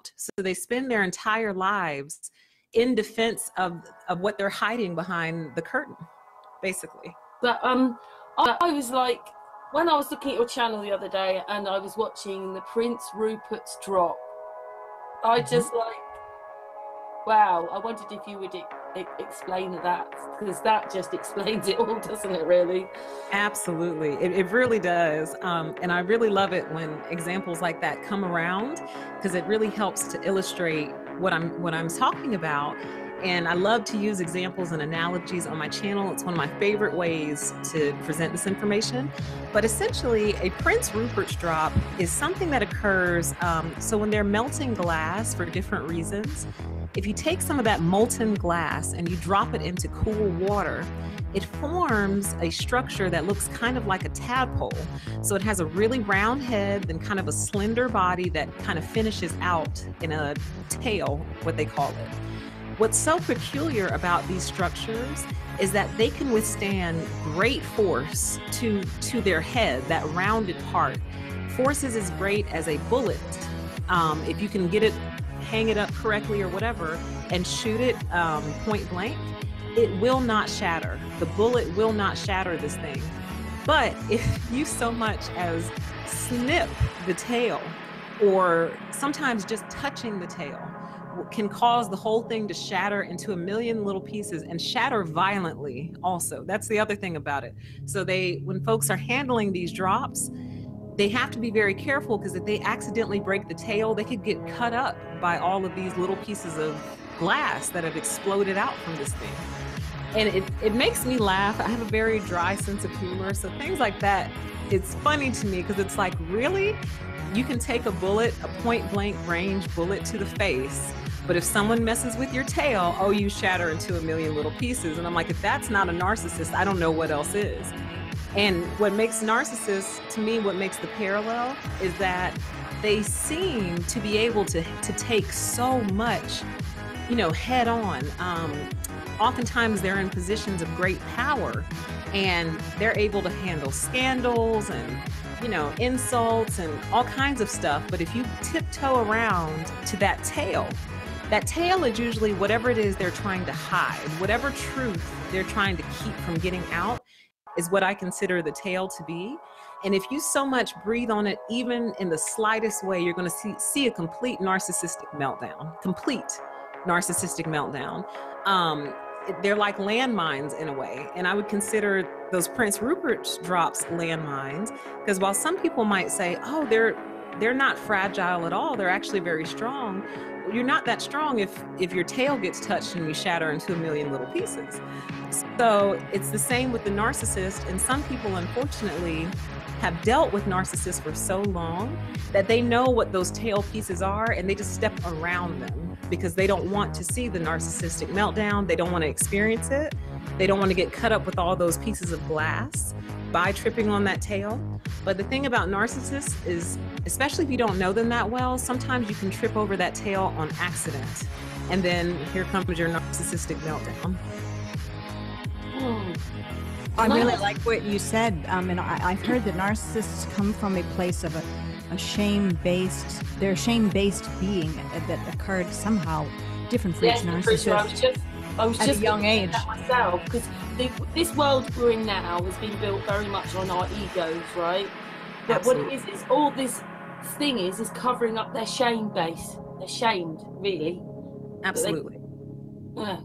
out. So they spend their entire lives in defense of what they're hiding behind the curtain, basically. But I was like, when I was looking at your channel the other day and I was watching the Prince Rupert's drop, I just like, wow, I wondered if you would explain that, because that just explains it all, doesn't it, really? Absolutely. It really does. And I really love it when examples like that come around, because it really helps to illustrate what I'm talking about. And I love to use examples and analogies on my channel. It's one of my favorite ways to present this information. But essentially, a Prince Rupert's drop is something that occurs, so when they're melting glass for different reasons, if you take some of that molten glass and you drop it into cool water, it forms a structure that looks kind of like a tadpole. So it has a really round head, then kind of a slender body that kind of finishes out in a tail, what they call it. What's so peculiar about these structures is that they can withstand great force to their head, that rounded part. Force is as great as a bullet. If you can get it, hang it up correctly or whatever, and shoot it point blank, it will not shatter. The bullet will not shatter this thing. But if you so much as snip the tail, or sometimes just touching the tail, can cause the whole thing to shatter into a million little pieces, and shatter violently also. That's the other thing about it. So when folks are handling these drops, they have to be very careful, because if they accidentally break the tail, they could get cut up by all of these little pieces of glass that have exploded out from this thing. And it makes me laugh. I have a very dry sense of humor. So things like that, it's funny to me, because it's like, really? You can take a bullet, a point blank range bullet to the face, but if someone messes with your tail, oh, you shatter into a million little pieces. And I'm like, if that's not a narcissist, I don't know what else is. And what makes narcissists, to me, what makes the parallel is that they seem to be able to take so much, head on. Oftentimes they're in positions of great power, and they're able to handle scandals and, insults and all kinds of stuff. But if you tiptoe around to that tail is usually whatever it is they're trying to hide, whatever truth they're trying to keep from getting out is what I consider the tail to be. And if you so much breathe on it, even in the slightest way, you're going to see a complete narcissistic meltdown. They're like landmines in a way. And I would consider those Prince Rupert drops landmines, because while some people might say, oh, they're not fragile at all, they're actually very strong. You're not that strong if your tail gets touched and you shatter into a million little pieces. So it's the same with the narcissist. And some people, unfortunately, have dealt with narcissists for so long that they know what those tail pieces are, and they just step around them because they don't want to see the narcissistic meltdown. They don't want to experience it. They don't want to get cut up with all those pieces of glass by tripping on that tail. But the thing about narcissists is, especially if you don't know them that well, sometimes you can trip over that tail on accident. And then here comes your narcissistic meltdown. I really like what you said. And I've heard that narcissists come from a place of a shame-based, they're a shame-based being that occurred somehow different for each narcissist. I was just at a young age myself, because this world we're in now has been built very much on our egos, right? But Absolutely. what it is all this thing is covering up their shame base. They're shamed, really. Absolutely. Yeah.